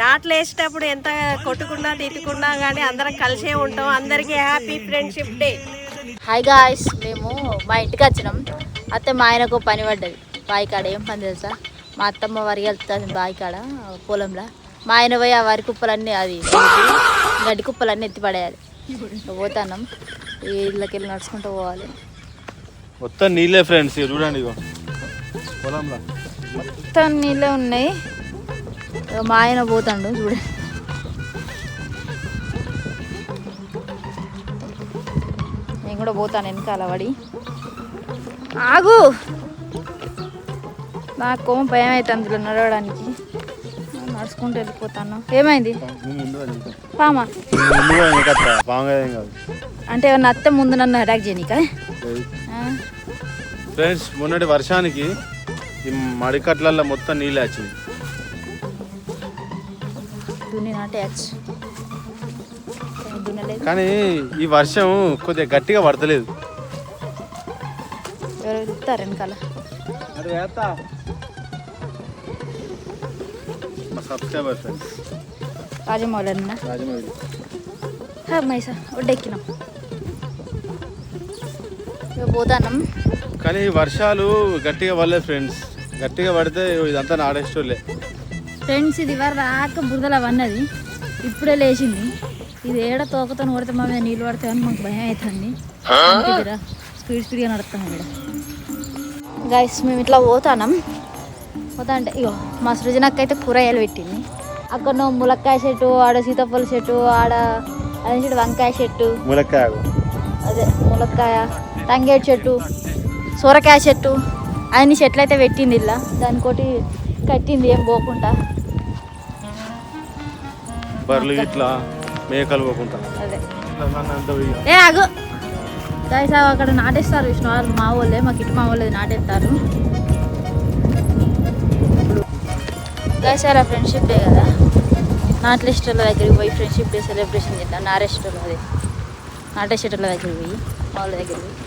నాట్లు వేసేటప్పుడు ఎంత కొట్టుకున్నా తిట్టుకున్నా కానీ అందరం కలిసే ఉంటాం. అందరికీ happy friendship day. Hi guys, మేము మా ఇంటికి వచ్చినాం. అత్తే మా ఆయనకు పని పడ్డది బావి కాడ. ఏం పని తెలుసా? మా అత్తమ్మ వరి వెళ్తుంది బావి కాడ పొలంలో. మా ఆయన పోయి ఆ వరి కుప్పలన్నీ, అది గడ్డి కుప్పలన్నీ ఎత్తి పడేయాలి. పోతాన్నాం, ఇళ్ళకి వెళ్ళి నడుచుకుంటూ పోవాలి. మొత్తం నీళ్ళే ఫ్రెండ్స్, చూడండి పొలంలో మొత్తం నీళ్ళే ఉన్నాయి. మా ఆయన పోతాడు చూడండి. నేను కూడా పోతాను వెనకాల పడి. ఆగు, నాకు భయం అవుతుంది అందులో నడవడానికి. నడుచుకుంటూ వెళ్ళిపోతాను. ఏమైంది? పామా అంటే ఏమన్నా అత్త ముందు నన్ను అటాక్ చేయనీక? ఫ్రెండ్స్, మొన్నటి వర్షానికి ఈ మడికట్లల్లో మొత్తం నీళ్ళు వచ్చింది. కానీ ఈ వర్షం కొద్దిగా గట్టిగా పడతలేదు. ఎవరు చెప్తారు వెనకాల? సబ్స్క్రైబర్ ఫ్రెండ్స్, రాజమౌళి అన్న. మైసా ఒడ్డెక్కినాం, పోతానం. కానీ వర్షాలు గట్టిగా పడలేదు ఫ్రెండ్స్. గట్టిగా పడితే ఇదంతా నాడేస్తోలే ఫ్రెండ్స్. ఇది వరకు రాక బురదలు అవన్నది, ఇప్పుడే లేచింది. ఇది ఏడ తోకతో కొడితే మా మీద నీళ్ళు పడతాయని మాకు భయం అవుతుంది. స్పీడ్గా నడుస్తాం ఇక్కడ. గైస్, మేము ఇట్లా పోతాం. పోతా అంటే ఇగో మా సృజనక్క అయితే కూరగాయలు పెట్టింది. అక్కడ ములక్కాయ చెట్టు, ఆడ సీతాఫల చెట్టు, ఆడ అదే చెట్టు వంకాయ చెట్టు, అదే ములక్కాయ, తంగేడు చెట్టు, సొరకాయ చెట్టు, అన్ని చెట్లు అయితే పెట్టింది. ఇలా దానికోటి కట్టింది ఏం పోకుండా. బర్రెలు ఇట్లా మేకలు పోకుండా. అదే ఏ ఆగు గైస్, అక్కడ నాటేస్తారు విష్ణు వాళ్ళు, మా వాళ్ళే, మాకు ఇటు మా వాళ్ళది నాటేస్తారు. గైస్, అలా ఫ్రెండ్షిప్ డే కదా, నాట్లేస్టర్ల దగ్గరికి పోయి ఫ్రెండ్షిప్ డే సెలబ్రేషన్ చేద్దాం. నారేస్టర్ల అది నాటేస్టర్ల దగ్గరికి పోయి మా వాళ్ళ దగ్గరికి పోయి.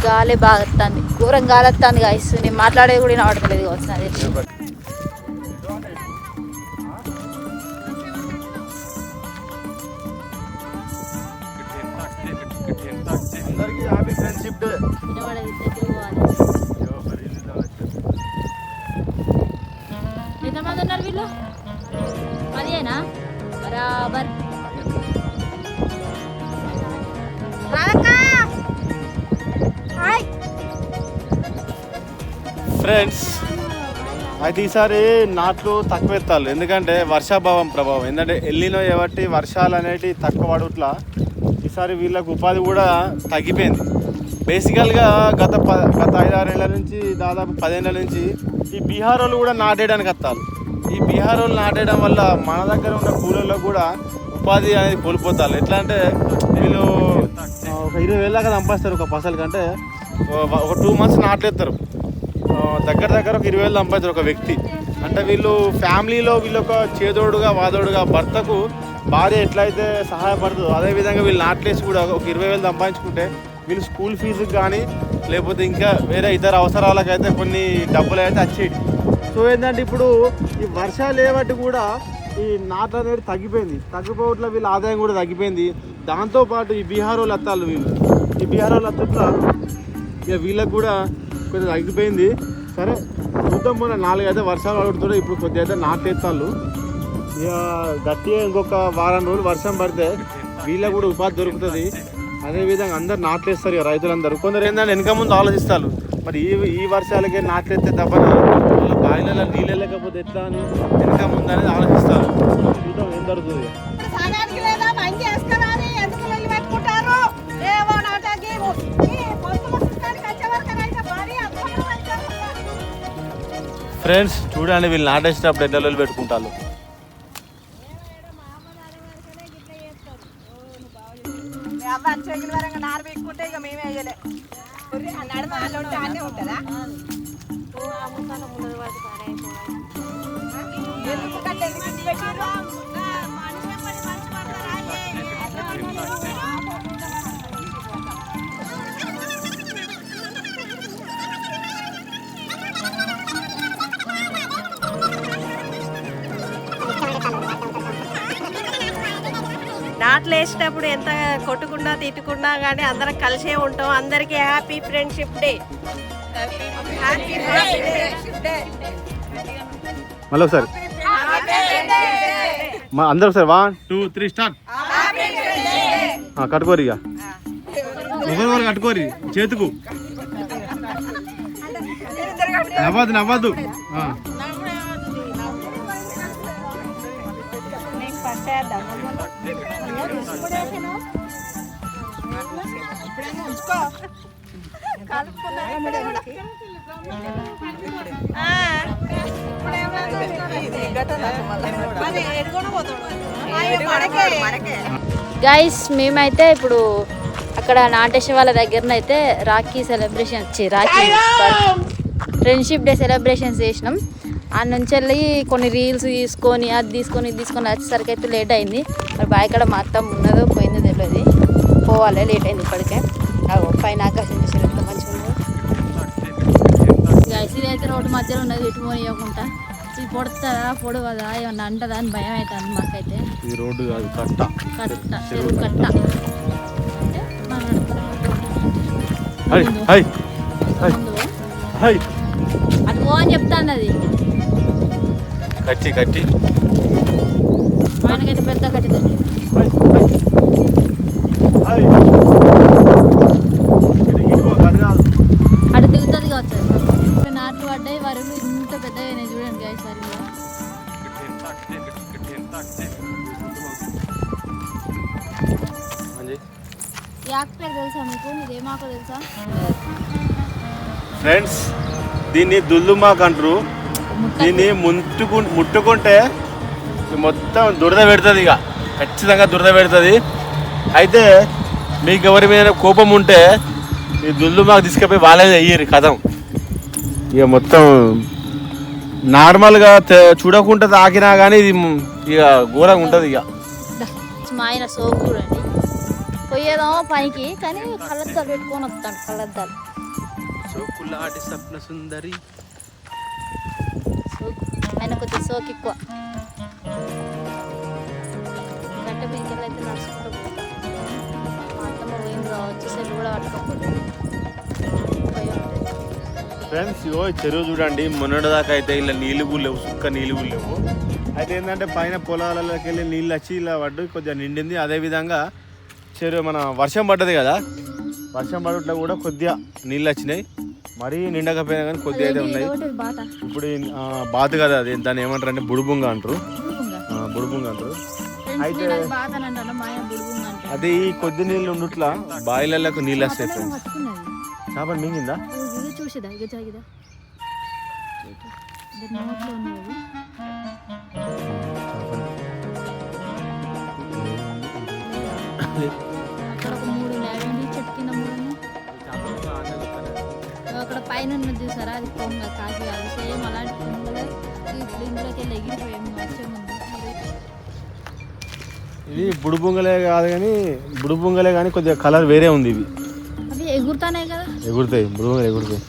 గాలి బాగా వస్తుంది, ఘోరం గాలి వస్తుంది గైస్. నేను మాట్లాడేది కూడా వినపడతలేదు కావచ్చు నాకు తెలిసి. ఎంతమంది ఉన్నారు వీళ్ళు? 10 బరాబర్. ఫ్రెండ్స్, అయితే ఈసారి నాట్లు తక్కువ ఎత్తాలి. ఎందుకంటే వర్షాభావం ప్రభావం, ఎందుకంటే ఎల్లినో కాబట్టి వర్షాలు అనేటివి తక్కువ పడుట్లా ఈసారి వీళ్ళకు ఉపాధి కూడా తగ్గిపోయింది. బేసికల్గా గత 5-6 ఏళ్ళ నుంచి, దాదాపు 10 ఏళ్ళ నుంచి ఈ బీహార్ వాళ్ళు కూడా నాటేయడానికి వస్తారు. ఈ బీహార్ వాళ్ళు నాటేయడం వల్ల మన దగ్గర ఉన్న కూలీలకు కూడా ఉపాధి అనేది కోల్పోతారు. ఎట్లా అంటే వీళ్ళు ఒక 20,000 దాకా సంపాదిస్తారు ఒక పసలు కంటే. ఒక 2 months నాట్లేస్తారు, దగ్గర ఒక 20,000 సంపాదిస్తారు ఒక వ్యక్తి. అంటే వీళ్ళు ఫ్యామిలీలో వీళ్ళు ఒక చేదోడుగా వాదోడుగా, భర్తకు భార్య ఎట్లయితే సహాయపడుతుందో అదేవిధంగా వీళ్ళు నాట్లేసి కూడా ఒక 20,000 సంపాదించుకుంటే వీళ్ళు స్కూల్ ఫీజుకి కానీ లేకపోతే ఇంకా వేరే ఇతర అవసరాలకైతే కొన్ని డబ్బులు అయితే వచ్చేవి. సో ఏంటంటే ఇప్పుడు ఈ వర్షాలు ఏబట్టి కూడా ఈ నాట్లు అనేది తగ్గిపోవట్ల వీళ్ళ ఆదాయం కూడా తగ్గిపోయింది. దాంతోపాటు ఈ బీహార్ వాళ్ళు అత్తాలు, ఈ బీహార్ వాళ్ళు అత్తట్ల ఇక వీళ్ళకి కూడా కొంచెం తగ్గిపోయింది. సరే చూద్దాం, మొన్న 4 అయితే వర్షాలు పడుతున్నాయి. ఇప్పుడు కొద్దిగా అయితే నాటేస్తాళ్ళు. ఇక గట్టిగా ఇంకొక వారం రోజులు వర్షం పడితే వీళ్ళకి కూడా ఉపాధి దొరుకుతుంది. అదేవిధంగా అందరు నాట్లేస్తారు ఇక రైతులందరూ. కొందరు ఏంటంటే వెనక ముందు ఆలోచిస్తారు, మరి ఈ వర్షాలకే నాట్లేస్తే తప్పన వాళ్ళ బావిలలో నీళ్ళు లేకపోతే ఎట్లా అని వెనక ముందు అనేది ఆలోచిస్తారు. చూద్దాం ఏం జరుగుతుంది. ఫ్రెండ్స్ చూడండి, వీళ్ళు నాటేసేటప్పుడు ఎడ్డలు పెట్టుకుంటారు. నాట్లు వేసేటప్పుడు ఎంత కొట్టుకున్నా తిట్టుకున్నా కానీ అందరం కలిసే ఉంటాం. అందరికీ హ్యాపీ ఫ్రెండ్షిప్ డే. మళ్ళీ ఒకసారి అందరూ ఒకసారి 1 2 3 స్టార్ట్. కట్టుకోరు ఇక ఒకరు కట్టుకోరు చేతుకు. నవ్వద్దు. గైస్ మేమైతే ఇప్పుడు అక్కడ నాటేశ్వర వాళ్ళ దగ్గరనైతే rakhi celebration rakhi friendship day celebrations చేసినాం. ఆ నుంచి వెళ్ళి కొన్ని రీల్స్ తీసుకొని అది తీసుకొని ఇది తీసుకొని వచ్చేసరికి అయితే లేట్ అయింది. మరి బాయ్ ఇక్కడ మా అత్తం ఉన్నదో పోయిందో తెలియదు. పోవాలి, లేట్ అయింది ఇప్పటికే. పైన ఆకాశం చూసారు ఎంత మంచిగా ఉన్నది. గైస్ ఇదైతే రోడ్డు మధ్యలో ఉన్నది, ఇటు పోనీయకుండా. ఇది పొడుతుందా పొడవదా ఏమన్నా అంటదా అని భయం అవుతుంది మాకైతే. ఈ రోడ్డు కాదు, కట్ట చెరువు కట్ట. అది పో అని చెప్తాను. అది కట్టి ఆయనకైతే పెద్ద కట్టిందండి. అటు దిగుతుంది కావచ్చు. నాట్లు పడ్డాయి, వరులు ఇంత పెద్దగా అయినాయి చూడండి గాయ. సరిగా ఈ ఆకు పేరు తెలుసా మీకు? ఇదేమాకో తెలుసా ఫ్రెండ్స్? దీన్ని దుల్లుమాకు అంటారు. దీన్ని ముట్టుకుంటే మొత్తం దురద పెడుతుంది, ఇక ఖచ్చితంగా దురద పెడుతుంది. అయితే మీకు ఎవరి మీద కోపం ఉంటే ఈ దుల్లుమాకు తీసుకుపోయి వాళ్ళే అయ్యారు కథం. ఇక మొత్తం నార్మల్గా చూడకుండా తాకినా కానీ ఇది ఇక ఘోరంగా ఉంటుంది. ఇక మా ఆయన సోపు చూడండి, పోయేదామో పనికి కానీ కళ్ళద్దాలు పెట్టుకొని వస్తాడు. కళ్ళద్దాలు సోకులాంటి స్వప్న సుందరి. ఆయన కొద్దిగా సోకు ఎక్కువ. గంట మీకెళ్ళి అయితే నడుచుకుంటూ పోతాం. మా అత్తమ్మ పోయింది కావచ్చు, సెల్ కూడా పట్టుకోకూడదు. ఫ్రెండ్స్ ఇగో చెరువు చూడండి, మొన్నటిదాకా అయితే ఇలా నీళ్ళు కూడా లేవు, సుక్క నీళ్ళు కూడా లేవు. అయితే ఏంటంటే పైన పొలాలలోకి వెళ్ళి నీళ్ళు వచ్చి ఇలా పడ్డు కొద్దిగా నిండింది. అదేవిధంగా చెరువు మన వర్షం పడ్డది కదా, వర్షం పడట్లో కూడా కొద్దిగా నీళ్ళు వచ్చినాయి. మరీ నిండకపోయినా కానీ కొద్దిగా అయితే ఉన్నాయి. ఇప్పుడు బాతు కదా, అది దాన్ని ఏమంటారు అంటే బుడుబుంగ అంటారు. అయితే అది ఈ కొద్ది నీళ్ళు ఉండుట్లా బాయిలకు నీళ్ళు వస్తాయి ఫ్రెండ్స్. కాబట్టి మింగిందా చూసిదా ఇక జాగిదా అక్కడ ఒక 3 లేవండి, చెట్టు కింద 3. అక్కడ పైన చూసారా, అది పొంగ కాకి కాదు, సేమ్ అలాంటి పొంగలే. ఇప్పుడు ఇందులోకి వెళ్ళి ఎగిరిపోయాము వచ్చే ముందు. ఇది బుడుబుంగలే కానీ కొద్దిగా కలర్ వేరే ఉంది. ఇవి అవి ఎగురుతానే కదా, ఎగురుతాయి బుడుబుంగలు ఎగురుతాయి.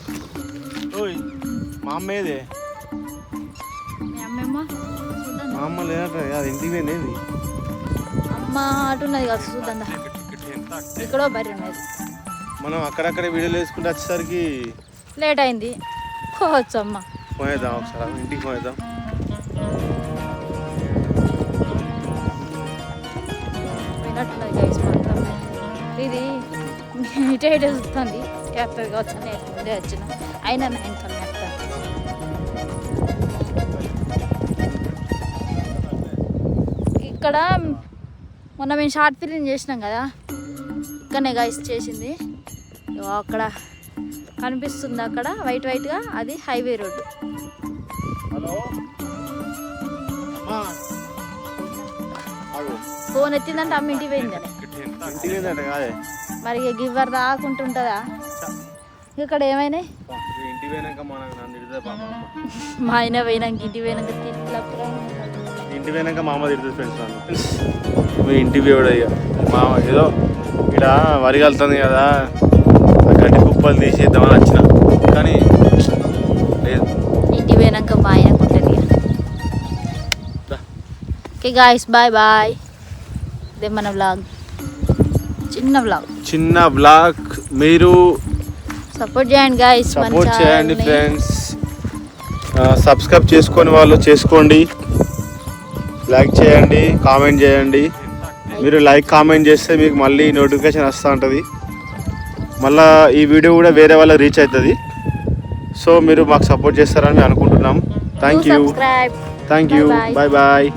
మా అమ్మ ఏదే? మీ అమ్మేమో మా అమ్మ లేనట్టు అది ఇంటికి పోయింది. అమ్మ అటున్నది కదా, చూద్దాం. ఇక్కడో బర్రె ఉన్నది. మనం అక్కడక్కడ వీడియోలు వేసుకుంటే వచ్చేసరికి లేట్ అయింది. పోవచ్చు అమ్మ, పోయేద్దాం ఒకసారి ఇంటికి పోయేద్దాం. పోయినట్టున్నది గైస్ మాత్రం. ఇది ఇటే చూస్తుంది, వస్తుంది కావచ్చు అని ముందే వచ్చిన. అయినా 9 కన్నా వస్తాను. ఇక్కడ మొన్న మేము షార్ట్ ఫిల్మ్ చేసినాం కదా, ఇక్కడనే గైస్ చేసింది. అక్కడ కనిపిస్తుంది, అక్కడ వైట్గా అది హైవే రోడ్డు. ఫోన్ ఎత్తిందంటే అమ్మ ఇంటికి పోయిందని. మరి గివ్వర్ దాకుంటుంటుందా? ఇక్కడ ఏమైనాయి మా ఆయన పోయినాక ఇంటికి పోయినాక ఇంటి పోయినాక మా అమ్మ తిడుతుంది ఫ్రెండ్స్. ఇంటికి పోయాడు ఇక మా ఏదో ఇక్కడ వరి కలుతుంది కదా, గడ్డి కుప్పలు తీసేద్దామని వచ్చిన కానీ లేదు. ఇంటికి పోయినాక మా ఆయన ఉంటుంది. Okay guys, bye bye. ఇదే మన వ్లాగ్, చిన్న వ్లాగ్. మీరు సపోర్ట్ చేయండి గైస్, సపోర్ట్ చేయండి ఫ్రెండ్స్. సబ్స్క్రైబ్ చేసుకొని వాళ్ళు చేసుకోండి, లైక్ చేయండి, కామెంట్ చేయండి. మీరు లైక్ కామెంట్ చేస్తే మీకు మళ్ళీ నోటిఫికేషన్ వస్తూ ఉంటుంది, మళ్ళీ ఈ వీడియో కూడా వేరే వాళ్ళకి రీచ్ అవుతుంది. సో మీరు మాకు సపోర్ట్ చేస్తారని మేము అనుకుంటున్నాం. Thank you, bye bye.